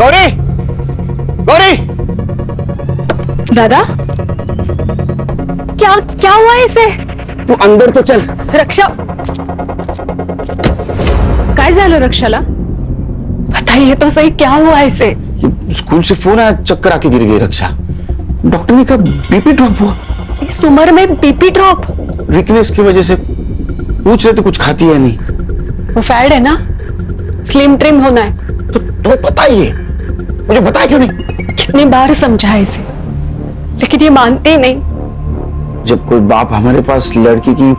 गौरी, गौरी, दादा, क्या क्या हुआ इसे? तू अंदर तो चल। रक्षा, काय झालं रक्षाला? बताइए तो सही, क्या हुआ इसे? स्कूल से फोन आया, चक्कर आके गिर गई रक्षा। डॉक्टर ने कहा बीपी ड्रॉप हुआ। इस उम्र में बीपी ड्रॉप? वीकनेस की वजह से। पूछ रहे थे कुछ खाती है नहीं। वो फैट है ना, स्लिम ट्रिम होना है। तो तुम्हें पता ही है, मुझे बताया क्यों नहीं? कितनी बार समझाया इसे, लेकिन ये मानते ही नहीं। जब कोई बाप हमारे पास लड़की की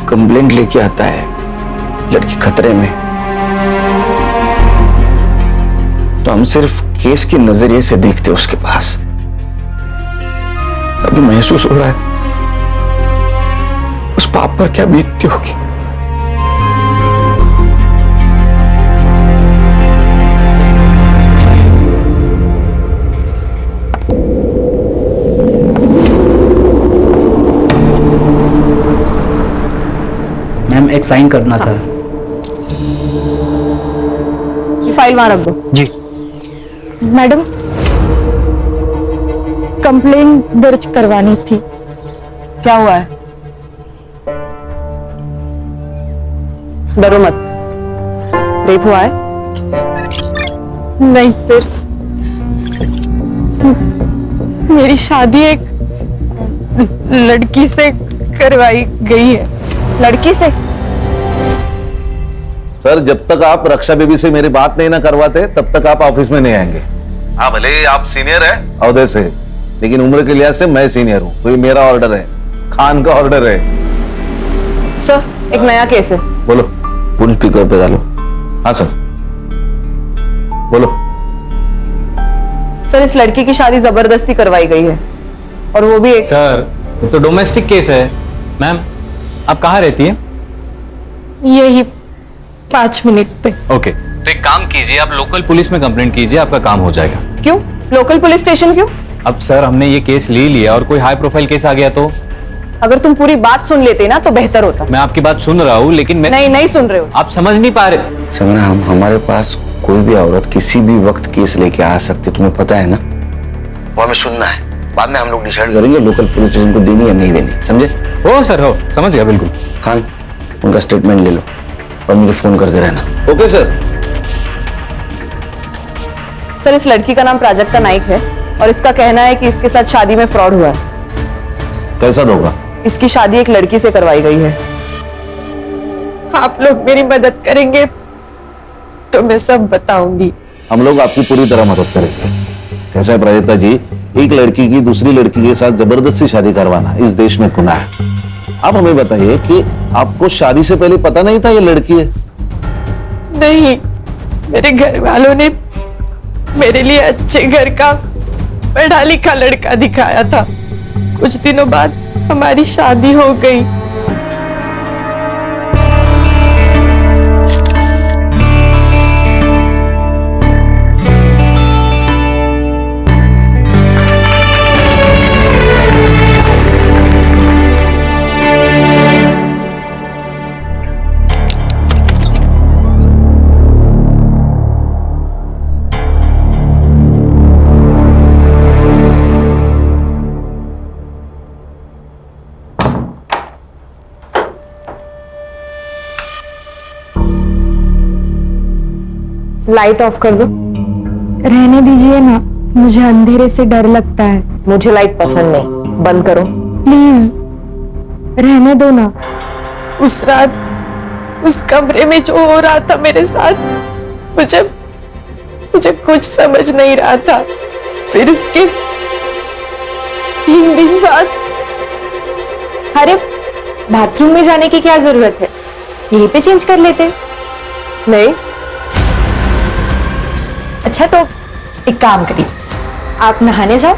कंप्लेंट लेके आता है, लड़की खतरे में, तो हम सिर्फ केस के नजरिए से देखते उसके पास। अभी महसूस हो रहा है उस बाप पर क्या बीतती होगी। मैम एक साइन करना था। ये फाइल वहां रख दो। जी मैडम, कंप्लेंट दर्ज करवानी थी। क्या हुआ है? डरो मत। रेप हुआ है? नहीं, फिर मेरी शादी एक लड़की से करवाई गई है। लड़की से? सर, जब तक आप रक्षा बेबी से मेरी बात नहीं ना करवाते तब तक आप ऑफिस में नहीं आएंगे। हाँ, भले ही आप सीनियर है औहदे से, लेकिन उम्र के लिहाज से मैं सीनियर हूँ, तो ये मेरा ऑर्डर है, खान का ऑर्डर है। सर, एक नया केस है। बोलो। फोन स्पीकर पे डालो। हाँ सर, बोलो। सर, इस लड़की की शादी जबरदस्ती करवाई गई है, और वो भी एक। सर, ये तो डोमेस्टिक केस है। मैम, आप कहाँ रहती हैं? यही 5 मिनट पे। ओके, तो एक काम कीजिए, आप लोकल पुलिस में कंप्लेंट कीजिए, आपका काम हो जाएगा। क्यों? लोकल पुलिस स्टेशन क्यों? अब सर, हमने ये केस ले लिया और कोई हाई प्रोफाइल केस आ गया तो? अगर तुम पूरी बात सुन लेते ना तो बेहतर होता। मैं आपकी बात सुन रहा हूँ, लेकिन मैं नहीं सुन रहे हो। आप समझ नहीं पा रहे। समझना, हमारे पास कोई भी औरत किसी भी वक्त केस लेके आ सकती, तुम्हें पता है ना। वो हमें सुनना है, बाद में हम लोग डिसाइड करेंगे लोकल पुलिस स्टेशन को देनी या नहीं देनी। समझे? हो सर, हो, समझ गया बिल्कुल। खान, उनका स्टेटमेंट ले लो और मुझे फोन करते रहना। Okay sir. सर, इस लड़की का नाम प्राजक्ता नाइक है और इसका कहना है कि इसके साथ शादी में फ्रॉड हुआ है। कैसा होगा? इसकी शादी एक लड़की से करवाई गई है। आप लोग मेरी मदद करेंगे तो मैं सब बताऊंगी। हम लोग आपकी पूरी तरह मदद करेंगे। कैसा है प्राजक्ता जी, एक लड़की की दूसरी लड़की के साथ जबरदस्ती शादी करवाना इस देश में गुनाह है। आप हमें बताइए कि आपको शादी से पहले पता नहीं था ये लड़की है? नहीं, मेरे घर वालों ने मेरे लिए अच्छे घर का पढ़ा लिखा लड़का दिखाया था। कुछ दिनों बाद हमारी शादी हो गई। लाइट ऑफ कर दो। रहने दीजिए ना, मुझे अंधेरे से डर लगता है। मुझे लाइट पसंद नहीं, बंद करो। प्लीज रहने दो ना। उस रात उस कमरे में जो हो रहा था मेरे साथ, मुझे कुछ समझ नहीं रहा था। फिर उसके 3 दिन बाद। अरे बाथरूम में जाने की क्या जरूरत है, यहीं पे चेंज कर लेते। नहीं। अच्छा तो एक काम करिए, आप नहाने जाओ,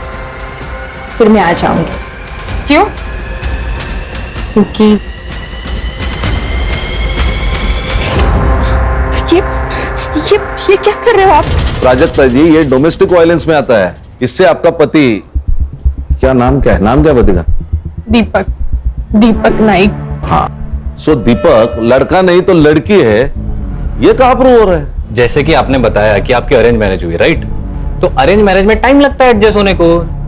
फिर मैं आ जाऊंगी। क्यों? क्योंकि ये क्या कर रहे हो आप? प्राजक्ता जी, ये डोमेस्टिक वायलेंस में आता है। इससे आपका पति, क्या नाम क्या है? नाम क्या पति का? दीपक नाइक। हाँ, सो दीपक लड़का नहीं तो लड़की है, ये कहाँ प्रूव हो रहा है? जैसे कि आपने बताया कि आपकी अरेंज मैरिज हुई, राइट? तो अरेंज मैरिज में टाइम लगता है एडजस्ट होने को,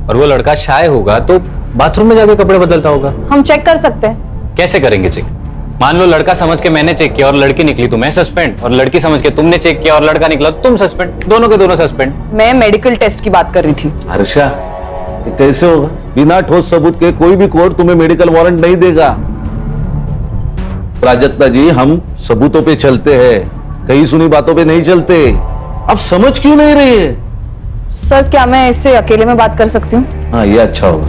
और वो लड़का शाय होगा तो बाथरूम में जाके कपड़े बदलता होगा। हम चेक कर सकते हैं। कैसे करेंगे चेक? मान लो लड़का समझ के मैंने चेक किया और लड़की निकली तो मैं सस्पेंड, और लड़की समझ के तुमने चेक किया और लड़का निकला तो तुम सस्पेंड, दोनों के दोनों सस्पेंड। मैं मेडिकल टेस्ट की बात कर रही थी। हर्षा, ये कैसे होगा? बिना ठोस सबूत के कोई भी कोर्ट तुम्हें मेडिकल वारंट नहीं देगा। प्राजक्ता जी, हम सबूतों पे चलते हैं, कहीं सुनी बातों पे नहीं चलते। अब समझ क्यों नहीं रही है? सर, क्या मैं इससे अकेले में बात कर सकती हूँ? हाँ, ये अच्छा होगा।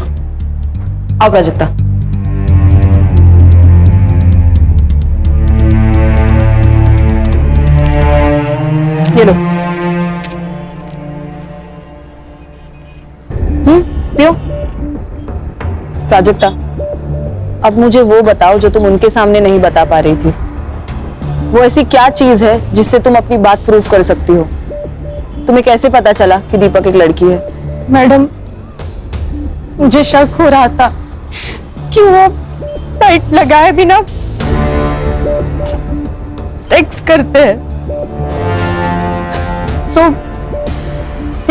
आओ प्राजक्ता। ये लो। पियो। प्राजक्ता, अब मुझे वो बताओ जो तुम उनके सामने नहीं बता पा रही थी। वो ऐसी क्या चीज है जिससे तुम अपनी बात प्रूफ कर सकती हो? तुम्हें कैसे पता चला कि दीपक एक लड़की है? मैडम, मुझे शक हो रहा था कि वो टाइट लगाए बिना सेक्स करते हैं। सो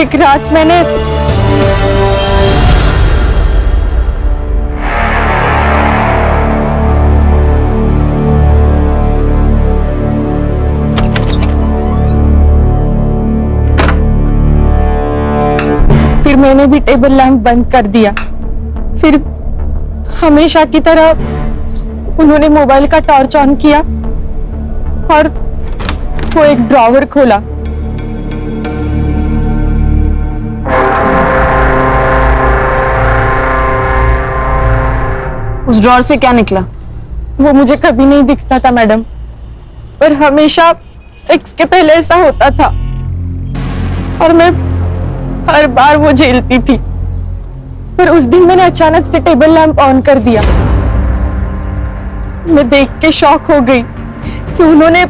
एक रात मैंने फिर मैंने भी टेबल लैंप बंद कर दिया। फिर हमेशा की तरह उन्होंने मोबाइल का टॉर्च ऑन किया और वो एक ड्रॉवर खोला। उस ड्रॉर से क्या निकला? वो मुझे कभी नहीं दिखता था मैडम, पर हमेशा सेक्स के पहले ऐसा होता था और मैं हर बार वो झेलती थी। पर उस दिन मैंने अचानक से टेबल लैंप ऑन कर दिया। मैं देख के शॉक हो गई कि उन्होंने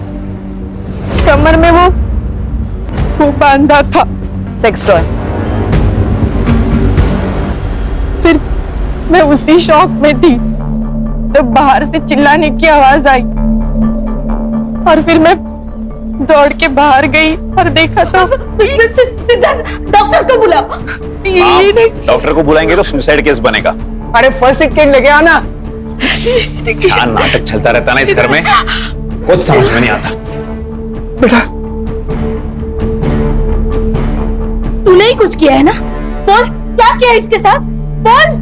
कमर में वो बांधा था सेक्स टॉय। फिर मैं उसी शॉक में थी तब बाहर से चिल्लाने की आवाज आई और फिर मैं दौड़ के बाहर गई और देखा तो सीधा डॉक्टर को बुला। डॉक्टर को बुलाएंगे तो सुसाइड केस बनेगा। अरे फर्स्ट एड किट लेके आना। क्या नाटक चलता रहता ना इस घर में, कुछ समझ में नहीं आता। बेटा, तूने ही कुछ किया है ना? बोल, क्या किया इसके साथ? बोल।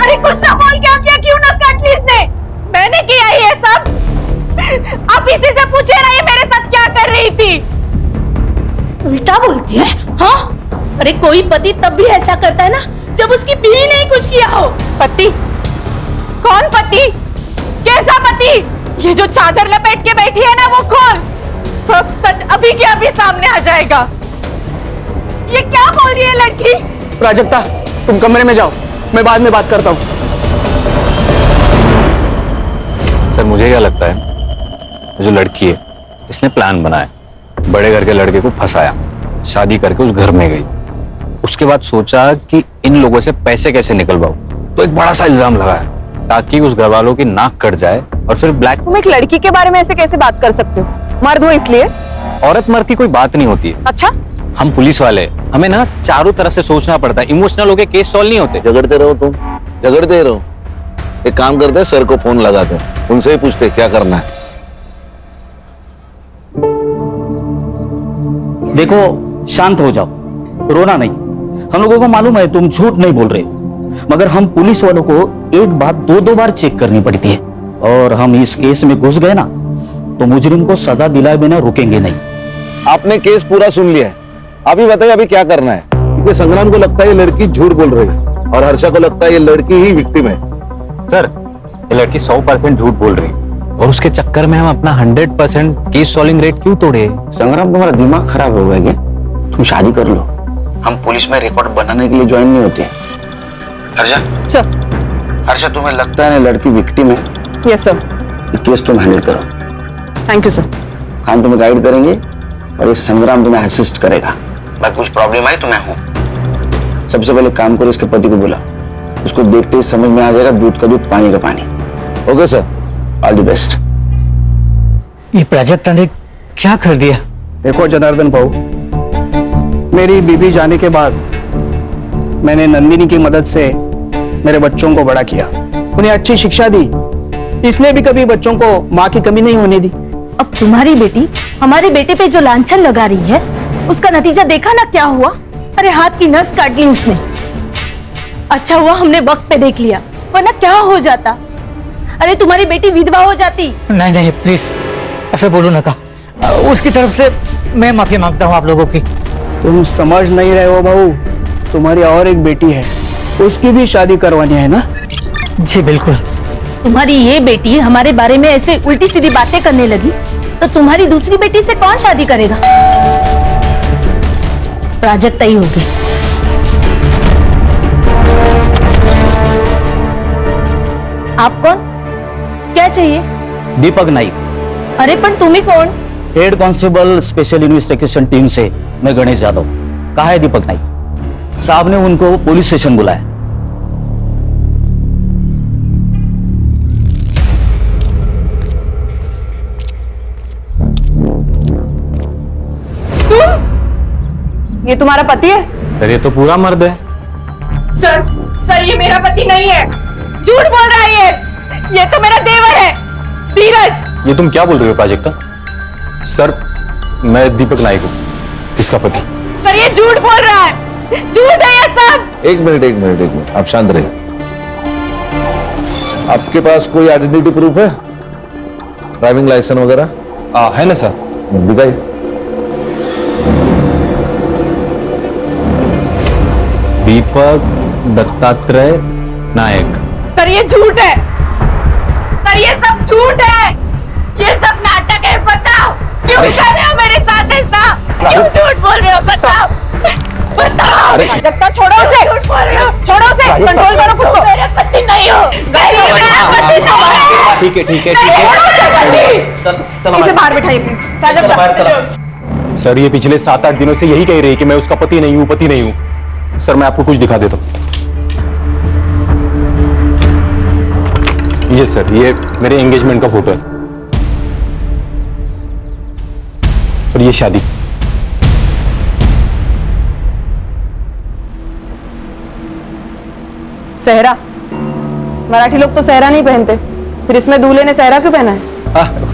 अरे कुछ ना बोल, क्या किया? क्यों नस काट ली इसने? मैंने किया ये सब। आप इसी से पूछे ना ये मेरे साथ क्या कर रही थी? उल्टा बोलती है, हाँ? अरे कोई पति तब भी ऐसा करता है ना जब उसकी बीवी ने ही कुछ किया हो। पति? कौन पति? कैसा पति? ये जो चादर लपेट के बैठी है ना, वो खोल। सब सच अभी के अभी सामने आ जाएगा। ये क्या बोल रही है लड़की? प्राजक्ता, तुम कमरे में जाओ, मैं बाद में बात करता हूँ। सर, मुझे क्या लगता है, जो लड़की है इसने प्लान बनाया, बड़े घर के लड़के को फंसाया, शादी करके उस घर में गई, उसके बाद सोचा कि इन लोगों से पैसे कैसे निकलवाऊं, तो एक बड़ा सा इल्जाम लगाया ताकि उस घर वालों की नाक कट जाए और फिर ब्लैक। तुम एक लड़की के बारे में ऐसे कैसे बात कर सकते हो? मर्द हो इसलिए? औरत मर्द की कोई बात नहीं होती है। अच्छा, हम पुलिस वाले, हमें ना चारों तरफ से सोचना पड़ता है, इमोशनल होके केस सॉल्व नहीं होते। झगड़ते रहो तुम, झगड़ते रहो। एक काम करते हैं, सर को फोन लगाते हैं, उनसे ही पूछते क्या करना है। देखो, शांत हो जाओ, रोना नहीं। हम लोगों को मालूम है तुम झूठ नहीं बोल रहे हो, मगर हम पुलिस वालों को एक बात दो बार चेक करनी पड़ती है, और हम इस केस में घुस गए ना तो मुजरिम को सजा दिलाए बिना रुकेंगे नहीं। आपने केस पूरा सुन लिया है, आप ही बताइए अभी क्या करना है। क्योंकि संग्राम को लगता है ये लड़की झूठ बोल रही है और हर्षा को लगता है ये लड़की ही विक्टिम है। सर, ये लड़की 100% झूठ बोल रही है और उसके चक्कर में हम अपना 100% केस सॉल्विंग रेट क्यों तोड़े? संग्राम, तुम्हारा दिमाग खराब हो गया क्या? तुम शादी कर लो, हम पुलिस में रिकॉर्ड बनाने के लिए ज्वाइन नहीं होते। हर्षा सर। हर्षा, तुम्हें लगता है लड़की विक्टिम है? Yes sir. केस तुम हैंडल करो। Thank you sir. हम तुम्हें गाइड करेंगे और ये संग्राम तुम्हें असिस्ट करेगा। भाई कुछ प्रॉब्लम आई तो मैं हूँ। सबसे पहले काम करो, इसके पति को बुला, उसको देखते ही समझ में आ जाएगा दूध का दूध पानी का पानी। Okay sir, all the best. ये प्राजक्ता ने क्या कर दिया? देखो जनार्दन भाऊ, मेरी बीबी जाने के बाद मैंने नंदिनी की मदद से मेरे बच्चों को बड़ा किया, उन्हें अच्छी शिक्षा दी, इसलिए भी कभी बच्चों को माँ की कमी नहीं होने दी। अब तुम्हारी बेटी हमारे बेटे पे जो लांछन लगा रही है, उसका नतीजा देखा ना क्या हुआ? अरे हाथ की नस काट ली उसने। अच्छा हुआ हमने वक्त पे देख लिया, वरना क्या हो जाता? अरे तुम्हारी बेटी विधवा हो जाती। नहीं नहीं प्लीज ऐसे बोलो ना का। उसकी तरफ से मैं माफी मांगता हूँ आप लोगों की। तुम समझ नहीं रहे हो बहू, तुम्हारी और एक बेटी है, उसकी भी शादी करवानी है ना? जी बिल्कुल। तुम्हारी ये बेटी हमारे बारे में ऐसे उल्टी सीधी बातें करने लगी तो तुम्हारी दूसरी बेटी से कौन शादी करेगा? प्राजक्ता ही होगी। आप कौन? क्या चाहिए? दीपक नाइक। अरे पण तुम्ही कौन? Head constable special investigation team से मैं गणेश यादव। कहा है दीपक नाइक? साहब ने उनको पुलिस स्टेशन बुलाया। ये तुम्हारा पति है? सर ये तो पूरा मर्द है। सर ये मेरा पति नहीं है, झूठ बोल रहा है ये तो मेरा देवर है, धीरज। ये तुम क्या बोल रही हो प्राजक्ता? सर मैं दीपक नाइक हूँ, इसका पति। सर ये झूठ बोल रहा है, झूठ है ये सब। एक मिनट, आप शांत रहिए। आपके पास कोई आइडेंटिटी प्रूफ है? ड्राइविंग लाइसेंस वगैरह? है ना सर। दिखाइए। दीपक दत्तात्रेय नायक। सर ये झूठ है, सर ये सब झूठ है, ये सब नाटक है। बताओ क्यों कर रहे हो मेरे साथ ऐसा? क्यों झूठ बोल रहे हो? बताओ बताओ। प्राजक्ता छोड़ो उसे, छोड़ो उसे, कंट्रोल करो खुद को। मेरे पति नहीं हो, मेरा पति ठीक है। इसे बाहर बिठाइए प्लीज। प्राजक्ता सर ये पिछले 7-8 दिनों से यही कह रही है कि मैं उसका पति नहीं हूँ। सर मैं आपको कुछ दिखा देता हूँ। ये सर, ये मेरे एंगेजमेंट का फोटो है और ये शादी। सहरा, मराठी लोग तो सहरा नहीं पहनते, फिर इसमें दूल्हे ने सहरा क्यों पहना है?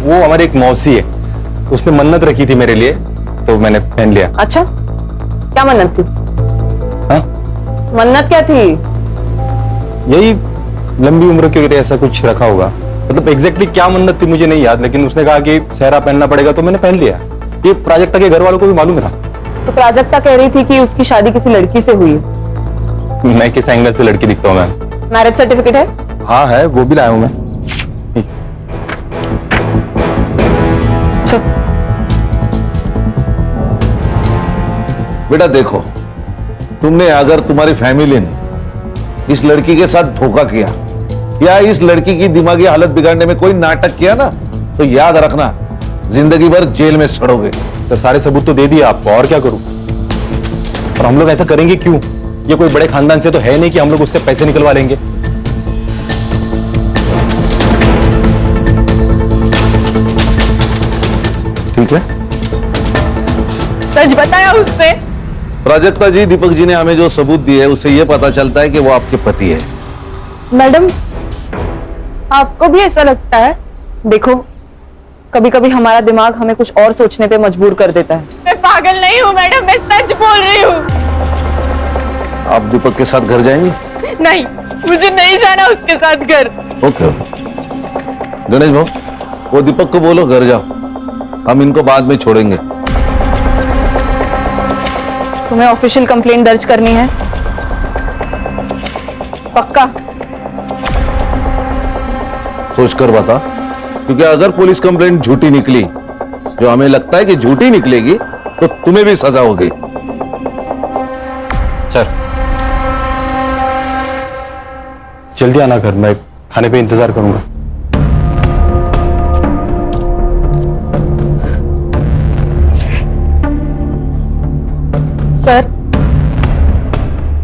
वो हमारी एक मौसी है, उसने मन्नत रखी थी मेरे लिए तो मैंने पहन लिया। अच्छा, क्या मन्नत थी? हाँ? मन्नत क्या थी? यही लंबी उम्र के लिए ऐसा कुछ रखा होगा, मतलब एग्जैक्टली क्या मन्नत थी मुझे नहीं याद, लेकिन उसने कहा कि सहरा पहनना पड़ेगा तो मैंने पहन लिया। ये प्राजक्ता के घर वालों को भी मालूम था। तो प्राजक्ता कह रही थी कि उसकी शादी किसी लड़की से हुई है। मैं किस एंगल से लड़की दिखता हूँ मैम? मैरिज सर्टिफिकेट है? हाँ है, वो भी लाया हूँ मैं। चल। बेटा देखो, तुमने अगर तुम्हारी फैमिली ने इस लड़की के साथ धोखा किया या इस लड़की की दिमागी हालत बिगाड़ने में कोई नाटक किया ना, तो याद रखना जिंदगी भर जेल में सड़ोगे। सर सारे सबूत तो दे दिए आपको, और क्या करूं? और हम लोग ऐसा करेंगे क्यों? ये कोई बड़े खानदान से तो है नहीं कि हम लोग उससे पैसे निकलवा लेंगे। ठीक है, सच बताया उसने। प्राजक्ता जी, दीपक जी ने हमें जो सबूत दिए उससे यह पता चलता है कि वो आपके पति है। मैडम, आपको भी ऐसा लगता है? देखो, कभी कभी हमारा दिमाग हमें कुछ और सोचने पे मजबूर कर देता है। मैं पागल नहीं हूँ मैडम, मैं सच बोल रही हूँ। आप दीपक के साथ घर जाएंगे? नहीं, मुझे नहीं जाना उसके साथ घर। ओके। गणेश भाऊ, वो दीपक को बोलो घर जाओ, हम इनको बाद में छोड़ेंगे। तुम्हें ऑफिशियल कंप्लेंट दर्ज करनी है? पक्का? सोचकर बता, क्योंकि अगर पुलिस कंप्लेंट झूठी निकली, जो हमें लगता है कि झूठी निकलेगी, तो तुम्हें भी सजा होगी। सर जल्दी आना घर, मैं खाने पे इंतजार करूंगा।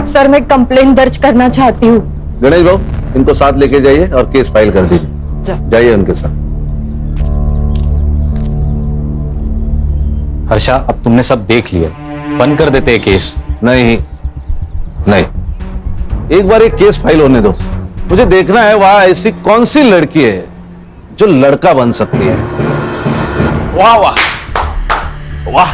सर मैं कंप्लेंट दर्ज करना चाहती हूँ। गणेश भाऊ, इनको साथ लेके जाइए और केस फाइल कर दीजिए। जाइए उनके साथ। हर्षा, अब तुमने सब देख लिया, बंद कर देते हैं केस। नहीं नहीं, एक बार एक केस फाइल होने दो। मुझे देखना है वहां ऐसी कौन सी लड़की है जो लड़का बन सकती है। वाह वाह वाह,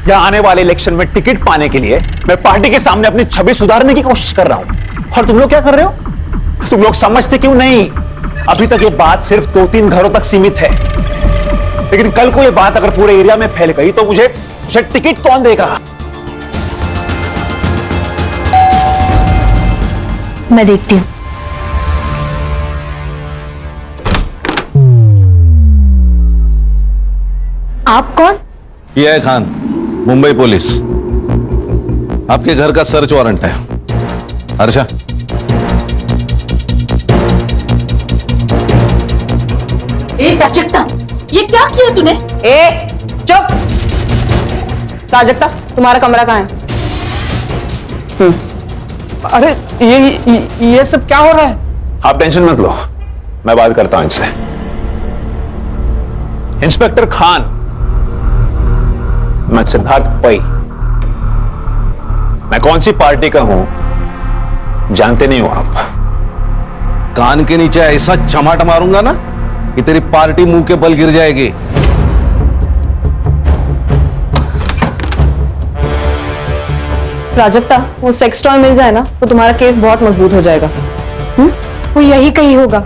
यहाँ आने वाले इलेक्शन में टिकट पाने के लिए मैं पार्टी के सामने अपनी छवि सुधारने की कोशिश कर रहा हूं, और तुम लोग क्या कर रहे हो? तुम लोग समझते क्यों नहीं? अभी तक ये बात सिर्फ 2-3 घरों तक सीमित है, लेकिन कल को ये बात अगर पूरे एरिया में फैल गई तो मुझे टिकट कौन देगा? मैं देखती हूँ। आप कौन? ये है खान, मुंबई पुलिस। आपके घर का सर्च वारंट है। हर्षा, प्राजक्ता, ये क्या किया तूने? ए चुप! प्राजक्ता, तुम्हारा कमरा कहाँ है? अरे ये सब क्या हो रहा है? आप टेंशन मत लो, मैं बात करता हूं इनसे। इंस्पेक्टर खान, मैं सिद्धार्थ पै। मैं कौन सी पार्टी का हूं जानते नहीं हो आप? कान के नीचे ऐसा चमाट मारूंगा ना कि तेरी पार्टी मुंह के बल गिर जाएगी। प्राजक्ता, वो सेक्स टॉय मिल जाए ना तो तुम्हारा केस बहुत मजबूत हो जाएगा। वो यही कहीं होगा।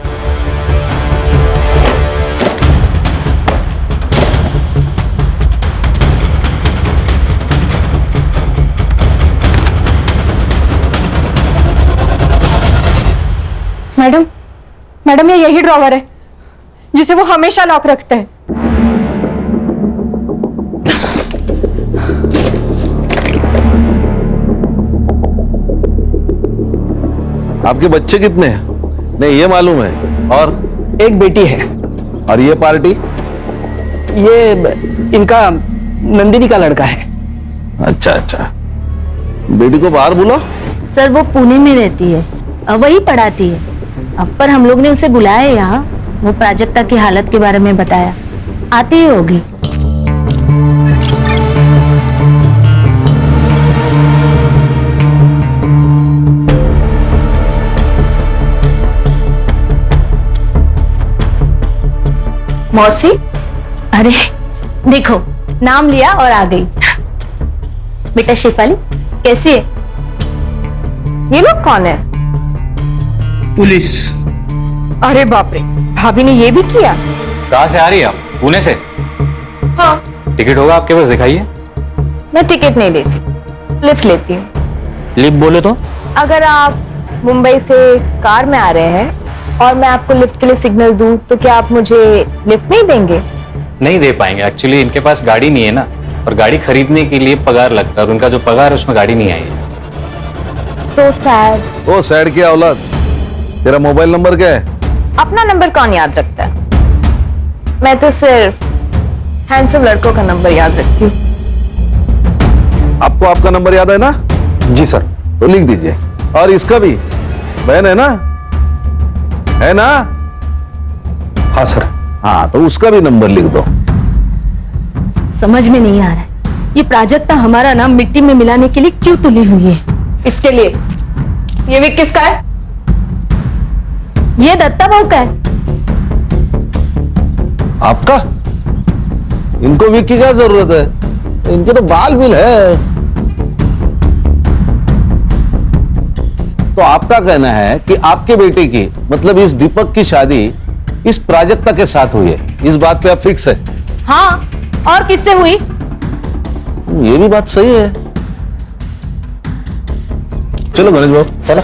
मैडम, मैडम, ये यही ड्रॉवर है जिसे वो हमेशा लॉक रखते हैं। आपके बच्चे कितने हैं? नहीं, ये मालूम है। और एक बेटी है। और ये पार्टी? ये इनका नंदिनी का लड़का है। अच्छा अच्छा, बेटी को बाहर बुलाओ। सर, वो पुणे में रहती है, वही पढ़ाती है। अब पर हम लोग ने उसे बुलाया है यहाँ, वो प्राजक्ता की हालत के बारे में बताया, आती ही होगी। मौसी, अरे देखो, नाम लिया और आ गई। बेटा शेफाली, कैसी है? ये लोग कौन है? पुलिस। अरे बाप रे, भाभी ने ये भी किया? कहाँ से आ रही है आप? पुणे से? हाँ। टिकट होगा आपके पास, दिखाइए। मैं टिकट नहीं लेती, लिफ्ट लेती हूँ। लिफ्ट बोले तो? अगर आप मुंबई से कार में आ रहे हैं और मैं आपको लिफ्ट के लिए सिग्नल दूं तो क्या आप मुझे लिफ्ट नहीं देंगे? नहीं दे पाएंगे, एक्चुअली इनके पास गाड़ी नहीं है ना, और गाड़ी खरीदने के लिए पगार लगता है, और उनका जो पगार है उसमें गाड़ी नहीं आई है। So sad। ओ सैड क्या औलाद, तेरा मोबाइल नंबर क्या है? अपना नंबर कौन याद रखता है? मैं तो सिर्फ हैंडसम लड़कों का नंबर याद रखती हूँ। आपको आपका नंबर याद है ना? जी सर। तो लिख दीजिए। और इसका भी, बहन है ना? है ना? हाँ सर। हाँ, तो उसका भी नंबर लिख दो। समझ में नहीं आ रहा है, ये प्राजक्ता हमारा नाम मिट्टी में मिलाने के लिए क्यों तुली हुई है? इसके लिए ये विक किसका है? ये दत्ता बहू का है। आपका? इनको विक की क्या जरूरत है? इनके तो बाल बिल है। तो आपका कहना है कि आपके बेटे की, मतलब इस दीपक की शादी इस प्राजक्ता के साथ हुई है, इस बात पे आप फिक्स है? हाँ, और किससे हुई? ये भी बात सही है। चलो गणेश बाबू, चलो।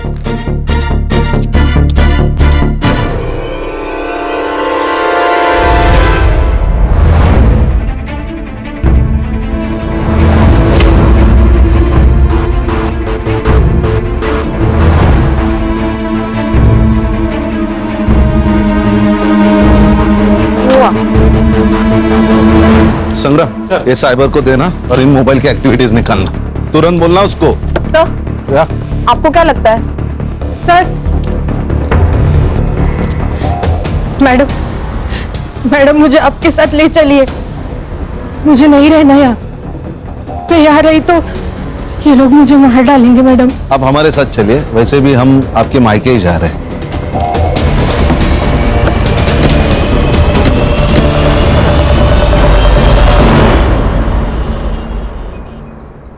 संग्राम, ये साइबर को देना और इन मोबाइल की एक्टिविटीज निकालना। तुरंत बोलना उसको। सर, क्या? आपको क्या लगता है? सर, मैडम, मैडम मुझे आपके साथ ले चलिए। मुझे नहीं रहना यहाँ। मैं यहाँ रही तो ये लोग मुझे मार डालेंगे मैडम। आप हमारे साथ चलिए, वैसे भी हम आपके मायके ही जा रहे हैं।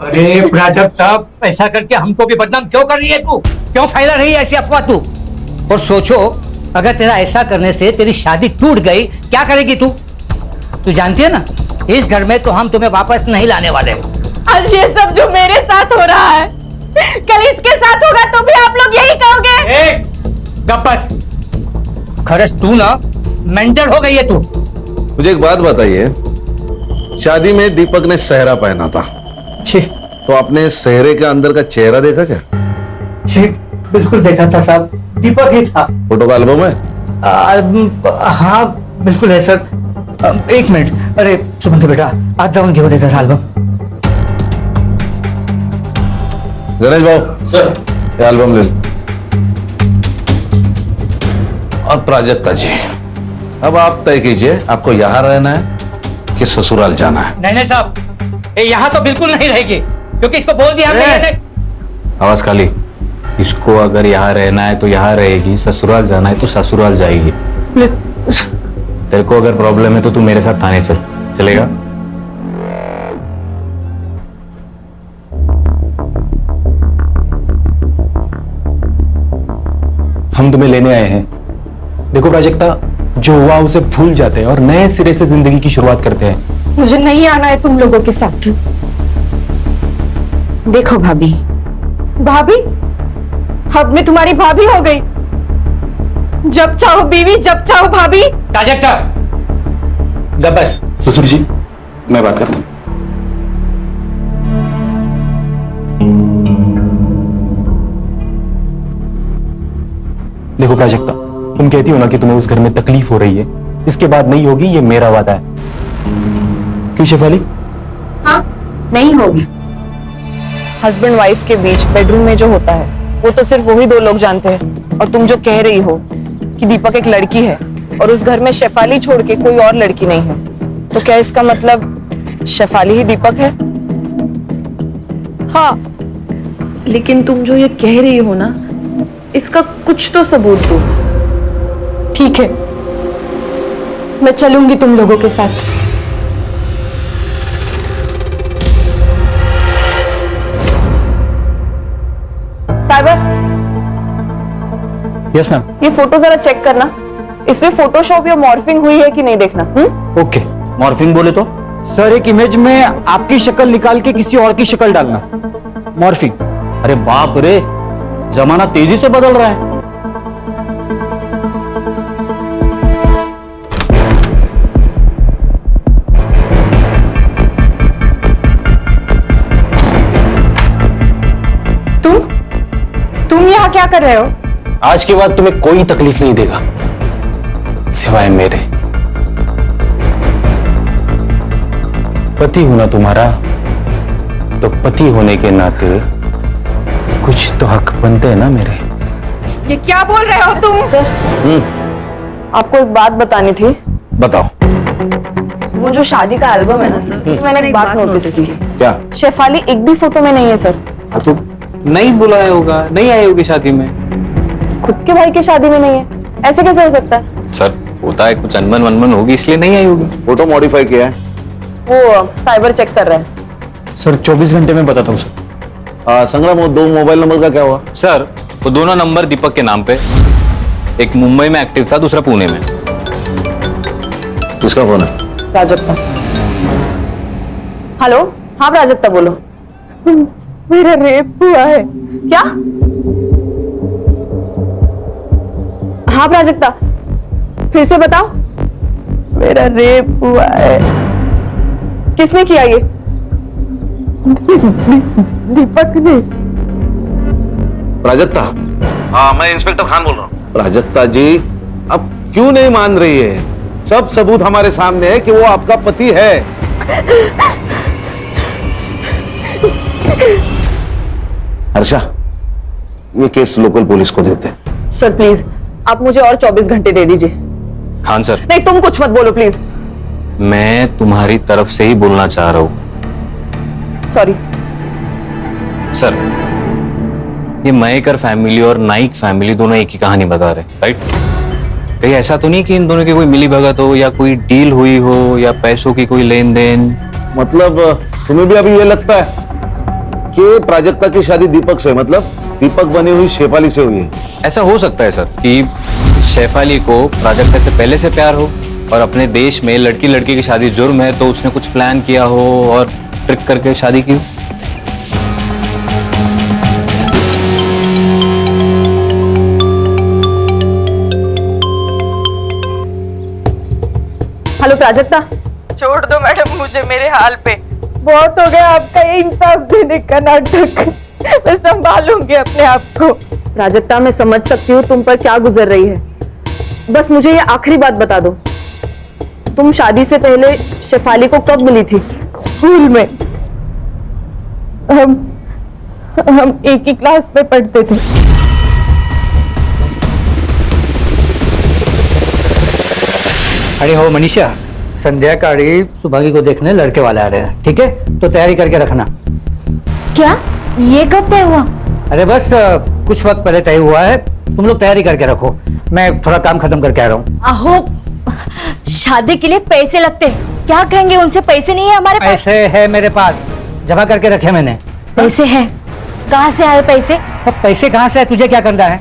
अरे प्राजक्ता, ऐसा करके हमको भी बदनाम क्यों कर रही है तू? क्यों फैला रही है ऐसी अफवाह तू? और सोचो, अगर तेरा ऐसा करने से तेरी शादी टूट गई, क्या करेगी तू? तू जानती है ना, इस घर में तो हम तुम्हें वापस नहीं लाने वाले। आज ये सब जो मेरे साथ हो रहा है, कल इसके साथ होगा तो भी आप लोग यही कहोगे। बस खरस, तू ना मेंटल हो गई है तू। मुझे एक बात बताइए, शादी में दीपक ने सेहरा पहना था, तो आपने सेहरे के अंदर का चेहरा देखा क्या? जी बिल्कुल देखा था साहब, दीपक ही था। फोटो का एल्बम है? हाँ बिल्कुल है सर। एक मिनट, अरे सुमन के बेटा, आज जाऊन घेऊन दे जरा एल्बम। गणेश भाऊ सर, ये एल्बम ले लो। और प्राजक्ता जी, अब आप तय कीजिए, आपको यहाँ रहना है कि ससुराल जाना है? नहीं साहब, यहाँ तो बिल्कुल नहीं रहेगी, क्योंकि इसको बोल दिया हमने। आवाज खाली। इसको अगर यहाँ रहना है तो यहाँ रहेगी, ससुराल जाना है तो ससुराल जाएगी। तेरे को अगर प्रॉब्लम है तो तू मेरे साथ थाने चल, चलेगा? हम तुम्हें लेने आए हैं। देखो प्राजक्ता, जो हुआ उसे भूल जाते हैं और नए सिरे से जिंदगी की शुरुआत करते हैं। मुझे नहीं आना है तुम लोगों के साथ। देखो भाभी, भाभी अब मैं तुम्हारी भाभी हो गई। जब चाहो बीवी, जब चाहो भाभी। प्राजक्ता बस। ससुर जी, मैं बात करता हूं। देखो प्राजक्ता, तुम कहती हो ना कि तुम्हें उस घर में तकलीफ हो रही है, इसके बाद नहीं होगी, ये मेरा वादा है। क्यों शेफाली? हाँ, नहीं होगी। हस्बैंड वाइफ के बीच बेडरूम में जो होता है वो तो सिर्फ वही दो लोग जानते हैं। और तुम जो कह रही हो कि दीपक एक लड़की है और उस घर में शेफाली छोड़ के कोई और लड़की नहीं है, तो क्या इसका मतलब शेफाली ही दीपक है? हाँ, लेकिन तुम जो ये कह रही हो ना, इसका कुछ तो सबूत दो। ठीक है, मैं चलूंगी तुम लोगों के साथ। Cyber, yes ma'am. ये फोटो जरा चेक करना, इसमें फोटोशॉप या मॉर्फिंग हुई है कि नहीं देखना। ओके। मॉर्फिंग बोले तो? सर, एक इमेज में आपकी शक्ल निकाल के किसी और की शक्ल डालना, मॉर्फिंग। अरे बाप रे, जमाना तेजी से बदल रहा है। तुम यहाँ क्या कर रहे हो? आज के बाद तुम्हें कोई तकलीफ नहीं देगा सिवाय मेरे। पति होना तुम्हारा, तो पति होने के नाते कुछ तो हक बनते हैं ना मेरे। ये क्या बोल रहे हो तुम? सर, आपको एक बात बतानी थी। बताओ। वो जो शादी का एल्बम है ना सर, उसमें मैंने एक बात नोटिस की। क्या? शेफाली एक भी फोटो में नहीं है सर। तो नहीं बुलाया होगा, नहीं आई होगी शादी में। खुद के भाई की शादी में नहीं है, ऐसे कैसे हो सकता है? सर, होता है कुछ अनबन वनबन होगी, इसलिए नहीं आई होगी। फोटो मॉडिफाई किया है? वो साइबर चेक कर रहा है। सर 24 घंटे में बताता हूँ सर। संग्राम, वो 2 मोबाइल नंबर का क्या हुआ? सर, वो दोनों नंबर दीपक के नाम पे, एक मुंबई में एक्टिव था, दूसरा पुणे में। किसका फोन है? प्राजक्ता। हेलो, हाँ प्राजक्ता बोलो। मेरा रेप हुआ है। क्या? हाँ प्राजक्ता, फिर से बताओ। मेरा रेप हुआ है। किसने किया ये? दीपक ने। प्राजक्ता? हाँ, मैं इंस्पेक्टर खान बोल रहा हूँ। प्राजक्ता जी, अब क्यों नहीं मान रही है? सब सबूत हमारे सामने है कि वो आपका पति है। हर्षा, ये केस लोकल पुलिस को देते हैं। सर प्लीज, आप मुझे और 24 घंटे दे दीजिए। खान सर। नहीं, तुम कुछ मत बोलो प्लीज। मैं तुम्हारी तरफ से ही बोलना चाह रहा हूं। सॉरी। सर, ये मयेकर फैमिली और नाइक फैमिली दोनों एक ही कहानी बता रहे, राइट? कहीं ऐसा तो नहीं कि इन दोनों की कोई मिली भगत हो या कोई डील हुई हो या पैसों की कोई लेन देन? मतलब तुम्हें भी अभी ये लगता है कि प्राजक्ता की शादी दीपक से, मतलब दीपक बनी हुई शेफाली से हुई है? ऐसा हो सकता है सर कि शेफाली को प्राजक्ता से पहले से प्यार हो और अपने देश में लड़की लड़की की शादी जुर्म है, तो उसने कुछ प्लान किया हो और ट्रिक करके शादी की हो। हेलो प्राजक्ता। छोड़ दो मैडम मुझे मेरे हाल पे। बहुत हो गया आपका ये इंसाफ देने का नाटक। मैं संभालूंगी अपने आप को। प्राजक्ता, मैं समझ सकती हूँ तुम पर क्या गुजर रही है। बस मुझे ये आखिरी बात बता दो, तुम शादी से पहले शेफाली को कब मिली थी? स्कूल में हम एक ही क्लास में पढ़ते थे। अरे हो मनीषा, संध्याकाळी सुभागी को देखने लड़के वाले आ रहे हैं, ठीक है? तो तैयारी करके रखना। क्या ये कब तय हुआ? अरे बस कुछ वक्त पहले तय हुआ है, तुम लोग तैयारी करके रखो, मैं थोड़ा काम खत्म करके आ रहा हूँ। आहो, शादी के लिए पैसे लगते हैं, क्या कहेंगे उनसे? पैसे नहीं है हमारे पास। पैसे है मेरे पास, जमा करके रखे मैंने। पैसे है? कहाँ से आए पैसे? अब पैसे कहाँ से है, तुझे क्या करना है?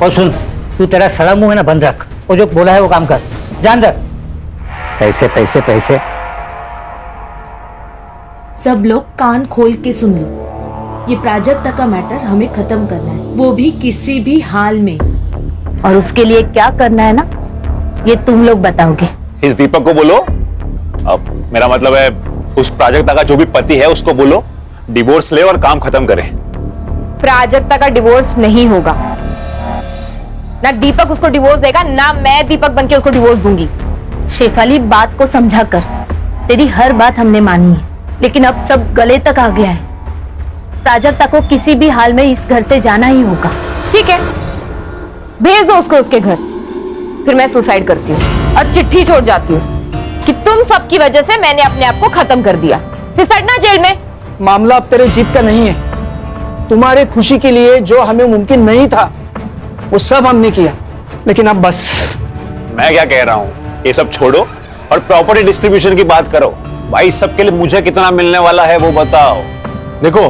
और सुन, तू तेरा सड़ा मुंह है ना बंद रख, वो जो बोला है वो काम कर, ध्यान रख। पैसे पैसे पैसे। सब लोग कान खोल के सुन लो, ये प्राजक्ता का मैटर हमें खत्म करना है, वो भी किसी भी हाल में। और उसके लिए क्या करना है ना, ये तुम लोग बताओगे। इस दीपक को बोलो, अब मेरा मतलब है उस प्राजक्ता का जो भी पति है उसको बोलो डिवोर्स ले और काम खत्म करे। प्राजक्ता का डिवोर्स नहीं होगा। ना दीपक उसको डिवोर्स देगा, ना मैं दीपक बनके उसको डिवोर्स दूंगी। शेफाली, बात को समझा कर, तेरी हर बात हमने मानी है, लेकिन अब सब गले तक आ गया है। प्राजक्ता को किसी भी हाल में इस घर से जाना ही होगा। ठीक है, भेज दो उसको उसके घर, फिर मैं सुसाइड करती हूँ और चिट्ठी छोड़ जाती हूँ कि तुम सबकी वजह से मैंने अपने आप को खत्म कर दिया, फिर सड़ना जेल में। मामला अब तेरे जीत का नहीं है। तुम्हारे खुशी के लिए जो हमें मुमकिन नहीं था वो सब हमने किया, लेकिन अब बस। मैं क्या कह रहा हूँ, ये सब छोड़ो और प्रॉपर्टी डिस्ट्रीब्यूशन की बात करो। भाई सबके लिए मुझे कितना मिलने वाला है वो बताओ। देखो,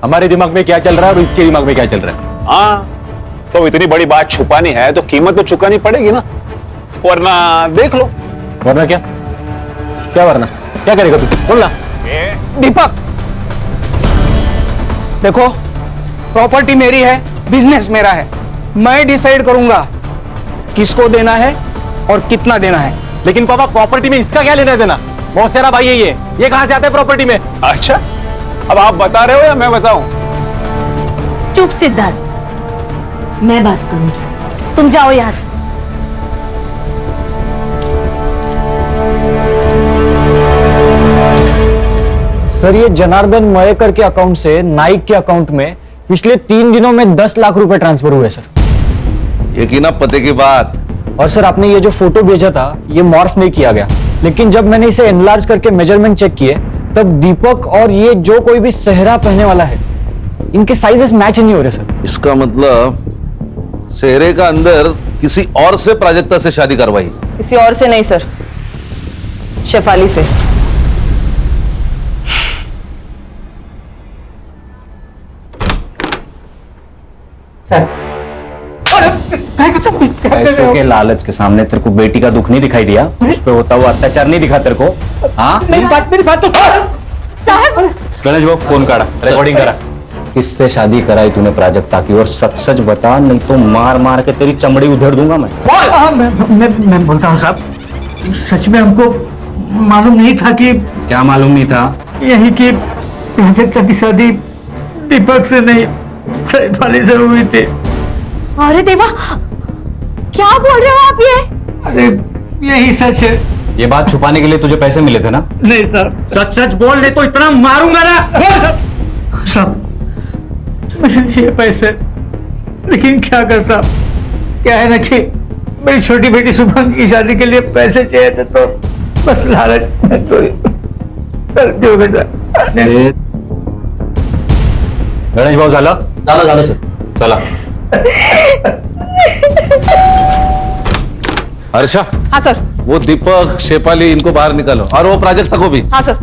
हमारे दिमाग में क्या चल रहा है और इसके दिमाग में क्या चल रहा है। हाँ, तो इतनी बड़ी बात छुपानी है तो कीमत तो चुकानी पड़ेगी ना, वरना देख लो। वरना क्या? क्या वरना? क्या करेगा तू? बोलना। दीपक, देखो, प्रॉपर्टी मेरी है, बिजनेस मेरा है, मैं डिसाइड करूंगा किसको देना है और कितना देना है। लेकिन पापा, प्रॉपर्टी में इसका क्या लेना देना? मौसेरा भाई है ये कहां से आता है प्रॉपर्टी में? अच्छा, अब आप बता रहे हो या मैं बताऊं? चुप सिद्धार्थ, मैं बात करूंगी, तुम जाओ यहां से। सर, ये जनार्दन मयेकर के अकाउंट से नाइक के अकाउंट में पिछले 3 दिनों में 10 लाख रुपए ट्रांसफर हुए सर। यकीन पते की बात। और सर, आपने ये जो फोटो भेजा था ये मॉर्फ नहीं किया गया, लेकिन जब मैंने इसे एनलार्ज करके मेजरमेंट चेक किए तब दीपक और ये जो कोई भी सेहरा पहनने वाला है इनके साइजेस मैच नहीं हो रहे सर। इसका मतलब सेहरे का अंदर किसी और से प्राजक्ता से शादी करवाई? किसी और से नहीं सर, शेफाली से। पैसों के लालच के सामने तेरे को बेटी का दुख नहीं दिखाई दिया? उस पे होता हुआ अत्याचार नहीं दिखा तेरे को? हाँ, मेरी बात तो साहब, गणेश वो फोन काटा, रिकॉर्डिंग करा। किससे शादी कराई तूने प्राजक्ता की? और सच सच बता, नहीं तो मार मार के तेरी चमड़ी उधेड़ दूंगा मैं। मैं बोलता हूँ साहब, सच में हमको मालूम नहीं था कि। क्या मालूम नहीं था? यही कि प्राजक्ता की शादी दीपक से नहीं शेफाली से हुई थी। अरे देवा, क्या बोल रहे हो आप ये? अरे यही सच है। ये बात छुपाने के लिए तुझे पैसे मिले थे ना? नहीं सर, सच सच बोल ले तो इतना मारूंगा ना सब। ये पैसे, लेकिन क्या करता, क्या है ना कि मेरी छोटी बेटी सुभांगी की शादी के लिए पैसे चाहिए थे, तो बस लालच में कोई गलती हो गई सर। गणेश भाऊ झालं झालं झालं सर. चला. हर्षा, हाँ सर. वो दीपक, शेफाली, इनको बाहर निकालो और वो प्राजक्ता को भी. हाँ सर.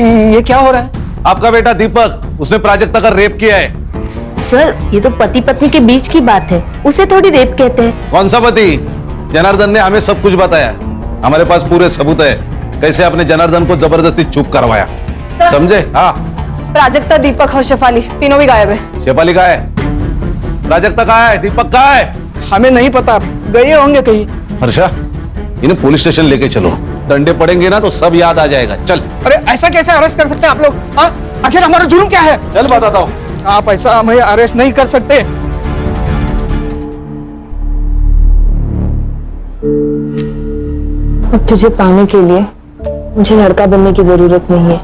ये क्या हो रहा है? आपका बेटा दीपक, उसने प्राजक्ता का रेप किया है. सर ये तो पति पत्नी के बीच की बात है, उसे थोड़ी रेप कहते हैं। कौन सा पति? जनार्दन ने हमें सब कुछ बताया. हमारे पास पूरे सबूत है कैसे आपने जनार्दन को जबरदस्ती चुप करवाया. समझे? हाँ. प्राजक्ता, दीपक और शेफाली तीनों भी गायब है. शेफाली कहाँ है? प्राजक्ता कहाँ है? दीपक कहाँ है? हमें नहीं पता, गए होंगे कहीं. हर्षा, इन्हें पुलिस स्टेशन लेके चलो. डंडे पड़ेंगे ना तो सब याद आ जाएगा. चल. अरे ऐसा कैसे अरेस्ट कर सकते हैं आप लोग? हाँ? आखिर हमारा जुर्म क्या है? चल बताता हूँ. आप ऐसा हमें अरेस्ट नहीं कर सकते. अब तुझे पाने के लिए मुझे लड़का बनने की जरूरत नहीं है.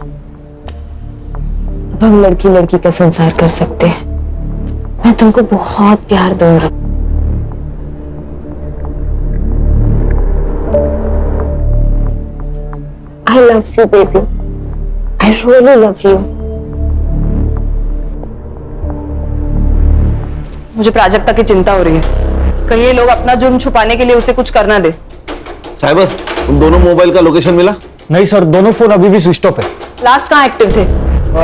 अब हम लड़की लड़की का संसार कर सकते हैं. मैं तुमको बहुत प्यार दूंगी. I love you, baby. I really love you. मुझे प्राजक्ता की चिंता हो रही है. कहीं ये लोग अपना जुर्म छुपाने के लिए उसे कुछ करना दे. साइबर, उन दोनों मोबाइल का लोकेशन मिला? नहीं सर, दोनों फोन अभी भी स्विच ऑफ है. लास्ट कहाँ एक्टिव थे?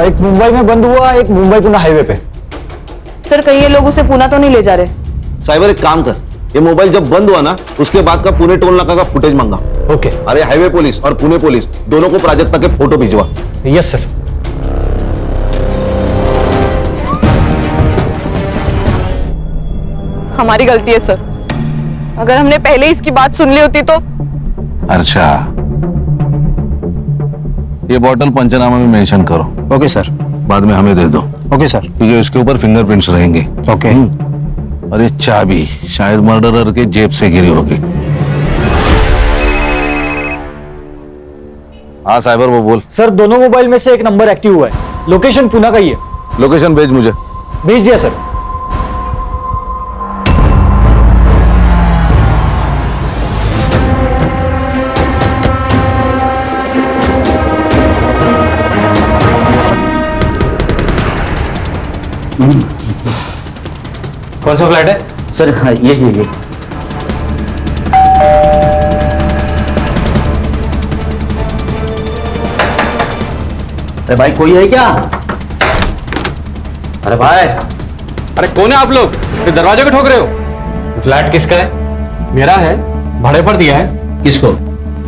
एक मुंबई में बंद हुआ, एक मुंबई पुणे हाईवे पे. सर कहीं ये लोग उसे पुणे तो नहीं ले जा रहे? साइबर एक काम कर, ये मोबाइल जब बंद हुआ ना उसके बाद का पुणे टोल नाका का फुटेज मांगा. ओके. अरे हाईवे पुलिस और पुणे पुलिस दोनों को प्राजक्ता के फोटो भिजवा. Yes sir. हमारी गलती है सर. अगर हमने पहले इसकी बात सुन ली होती तो. अच्छा, ये बॉटल पंचनामा में मेंशन करो. Okay sir. बाद में हमें दे दो. Okay sir. क्योंकि इसके ऊपर फिंगरप्रिंट्स रहेंगे. ओके. और ये चाबी शायद मर्डरर के जेब से गिरी होगी. हाँ साइबर, वो बोल. सर दोनों मोबाइल में से एक नंबर एक्टिव हुआ है. लोकेशन पुणे का ही है. लोकेशन भेज मुझे. भेज दिया सर. कौन सा फ्लैट है? सर हाँ यही. अरे भाई कोई है क्या? अरे भाई. अरे कौन है आप लोग? ये दरवाजे को ठोक रहे हो? फ्लैट किसका है? मेरा है, भाड़े पर दिया है. किसको?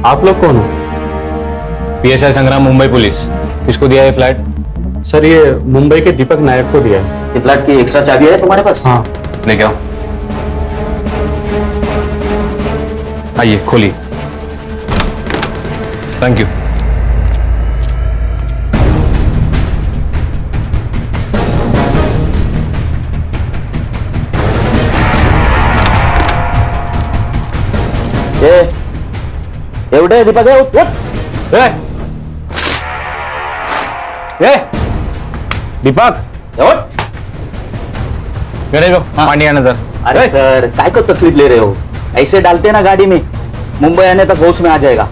आप लोग कौन हो? PSI संग्राम, मुंबई पुलिस. किसको दिया है फ्लैट? सर ये मुंबई के दीपक नायक को दिया है. ये फ्लैट की एक्स्ट्रा चाबी है तुम्हारे पास? हाँ. लेके आओ. आइए खोलिए. Thank you. एवढे दीपक आहे. उठ. दीपक, उठ. गणेश भाऊ पानी आना जरा. अरे सर काय को तकलीफ ले रहे हो? ऐसे डालते ना गाड़ी में, मुंबई आने तक होश में आ जाएगा.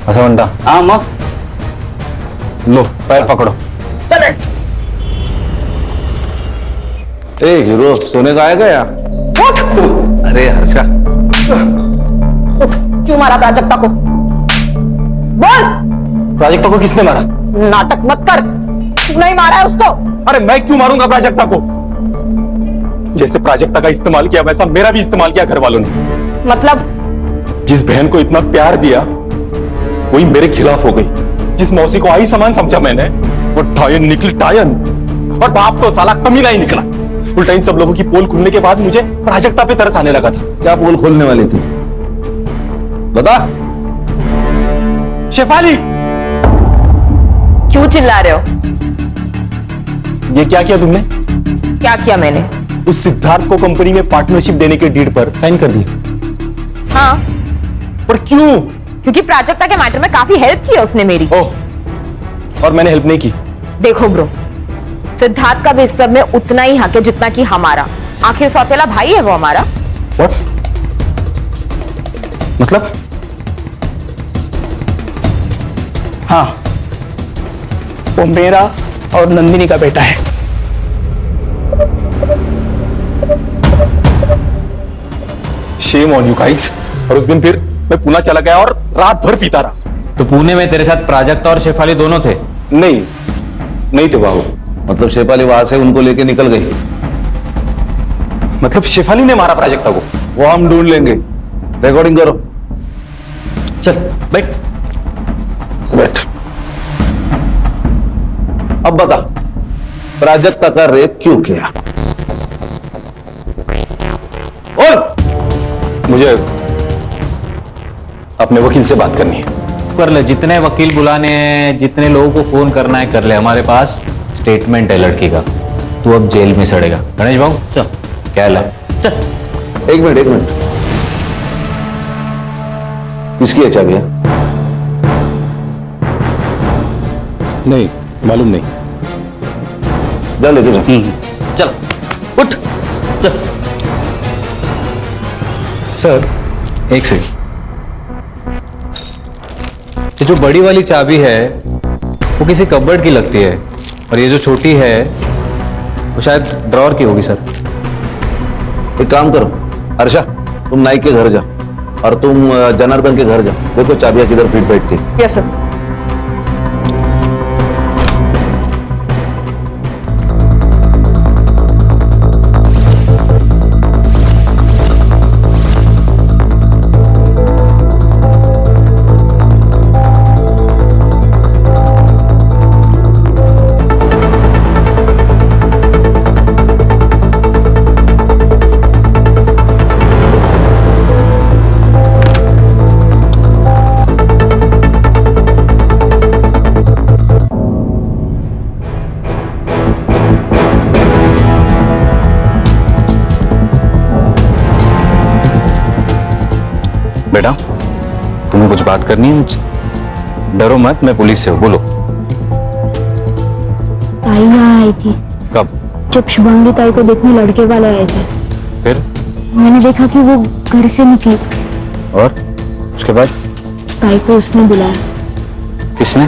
असं म्हणता? हाँ मग. लो पैर पकड़ो. चल. ए हीरो, सोने का आएगा या? अरे हर्षा, क्यों मारा प्राजक्ता को? बोल. प्राजक्ता को किसने मारा? नाटक मत कर. नहीं मारा है उसको. अरे मैं क्यों मारूंगा प्राजक्ता को? जैसे प्राजक्ता का इस्तेमाल किया वैसा मेरा भी इस्तेमाल किया घर वालों ने. मतलब? जिस बहन को इतना प्यार दिया वही मेरे खिलाफ हो गई. जिस मौसी को आई समान समझा मैंने वो टायन निकली टायन. और बाप तो साला कमीना ही निकला. उल्टा इन सब लोगों की पोल खुलने के बाद मुझे प्राजक्ता पे तरस आने लगा था. क्या पोल खोलने वाली थी? बता. शेफाली. क्यों चिल्ला रहे हो? ये क्या किया तुमने? क्या किया मैंने? उस सिद्धार्थ को कंपनी में पार्टनरशिप देने के डीड पर साइन कर दिया. हाँ. पर क्यों? क्योंकि प्राजक्ता के मैटर में काफी हेल्प की उसने मेरी. ओह, और मैंने हेल्प नहीं की. देखो ब्रो, सिद्धार्थ का भी इस सब में उतना ही हक है जितना कि हमारा. आखिर सौतेला भाई है वो हमारा. What? मतलब हाँ, वो मेरा और नंदिनी का बेटा है। Shame on you guys. और उस दिन फिर मैं पुणे चला गया और रात भर पीता रहा। तो पुणे में तेरे साथ प्राजक्ता और शेफाली दोनों थे? नहीं थे बाबू। मतलब शेफाली वहां से उनको लेके निकल गई? मतलब शेफाली ने मारा प्राजक्ता को? वो हम ढूंढ लेंगे। रिकॉर्डिंग करो। चल बैठ। अब बता, प्राजक्ता का रेप क्यों किया? बोल। मुझे अपने वकील से बात करनी है। कर ले, जितने वकील बुलाने हैं, जितने लोगों को फोन करना है कर ले। हमारे पास स्टेटमेंट है लड़की का। तू अब जेल में सड़ेगा। गणेश बाबू चल, क्या ला चल। एक मिनट। किसकी है चाबियां? नहीं मालूम नहीं। जा लेके जा। चल उठ चल। सर एक सेकंड, ये जो बड़ी वाली चाबी है वो किसी कबर्ड की लगती है, और ये जो छोटी है वो शायद ड्रॉअर की होगी सर। एक काम करो हर्षा, तुम नाइक के घर जा और तुम जनार्दन के घर जा। देखो चाबियां किधर फिट बैठती। Yes sir. बेटा, तुम्हें कुछ बात करनी है मुझसे? डरो मत, मैं पुलिस से हूँ। बोलो। ताई यहाँ आई थी। कब? जब शुभांगी ताई को देखने लड़के वाले आए थे। फिर? मैंने देखा कि वो घर से निकली। और उसके बाद? ताई को उसने बुलाया। किसने?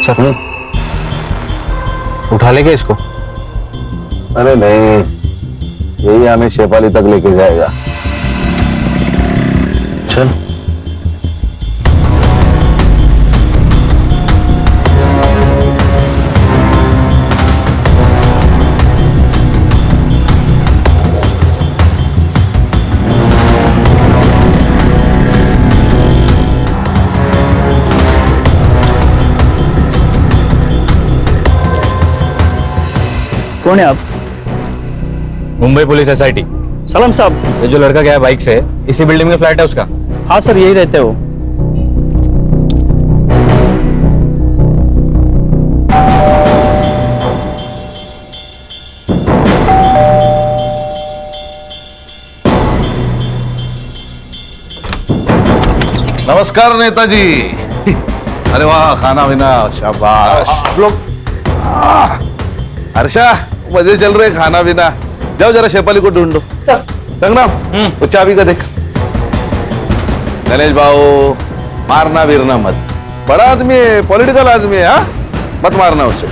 सर उठा ले गए इसको? अरे नहीं, यही हमें शेफाली तक लेके जाएगा। चल। कौन है आप? Mumbai police SIT। सलाम साहब। ये जो लड़का गया बाइक से, इसी बिल्डिंग में फ्लैट है उसका? हाँ सर, यही रहते हो। नमस्कार नेताजी। अरे वाह, खाना पीना शाबाश। आप लोग हर्षा, मजे चल रहे खाना पीना। जाओ जरा शेफाली को ढूंढो। संग्राम, वो चाबी का देख। गणेश भाऊ, मारना बीरना मत। बड़ा आदमी है, पॉलिटिकल आदमी है। हाँ, मत मारना उसे।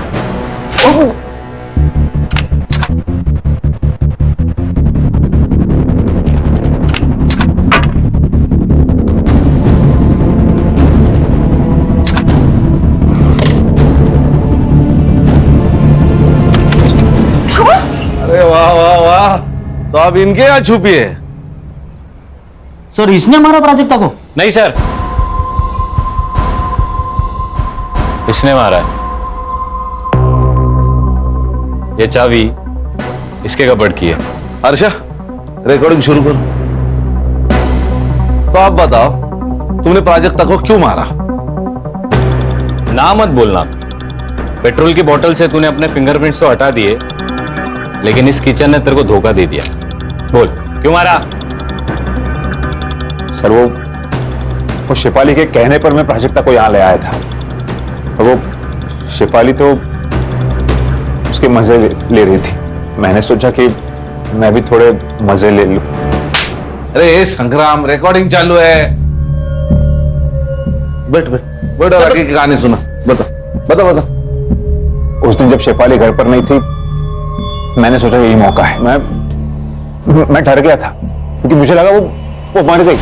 अरे वाह वाह वाह, तो आप इनके यहाँ छुपी है? सर इसने मारा प्राजक्ता को? नहीं सर, इसने मारा है। ये चाबी इसके कबर्ड की है। हर्षा, रिकॉर्डिंग शुरू करो। तो आप बताओ, तुमने प्राजक्ता को क्यों मारा? ना मत बोलना। पेट्रोल की बोतल से तूने अपने फिंगरप्रिंट्स तो हटा दिए, लेकिन इस किचन ने तेरे को धोखा दे दिया। बोल, क्यों मारा? सर वो शेफाली के कहने पर मैं प्राजक्ता को यहां ले आया था, और वो शेफाली तो उसके मजे ले रही थी। मैंने सोचा कि मैं भी थोड़े मजे ले लूं। अरे संग्राम, रिकॉर्डिंग चालू है। बैठ बैठ बैठ और आगे की कहानी सुना। बता बता बता। उस दिन जब शेफाली घर पर नहीं थी, मैंने सोचा यही मौका है। मैं डर गया था क्योंकि मुझे लगा वो मर गई,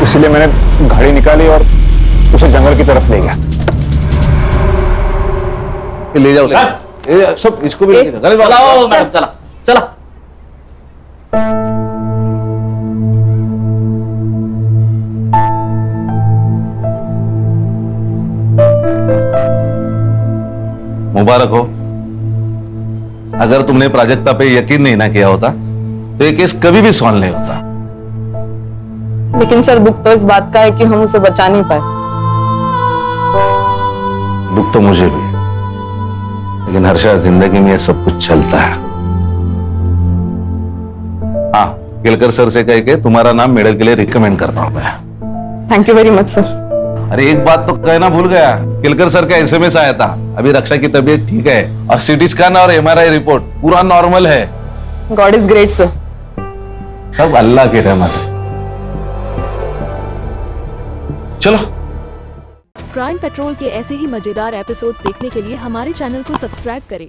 इसलिए मैंने गाड़ी निकाली और उसे जंगल की तरफ ले गया। ले जाओ, ये सब इसको भी लेके जाओ। चलाओ मैडम, चला चला। मुबारक हो। अगर तुमने प्राजक्ता पे यकीन नहीं ना किया होता तो ये केस कभी भी सॉल्व नहीं होता। लेकिन सर दुख तो इस बात का है कि हम उसे बचा नहीं पाए। दुख तो मुझे भी है, लेकिन हर्षा जिंदगी में ये सब कुछ चलता है। हाँ, केलकर सर से कह के तुम्हारा नाम मेडल के लिए रिकमेंड करता हूं मैं। Thank you very much sir. अरे एक बात तो कहना भूल गया, केलकर सर का एसएमएस आया था। अभी रक्षा की तबीयत ठीक है और सीटी स्कैन और एमआरआई रिपोर्ट पूरा नॉर्मल है। God is great sir. सब अल्लाह की रहमत है। चलो। क्राइम पेट्रोल के ऐसे ही मजेदार एपिसोड्स देखने के लिए हमारे चैनल को सब्सक्राइब करें।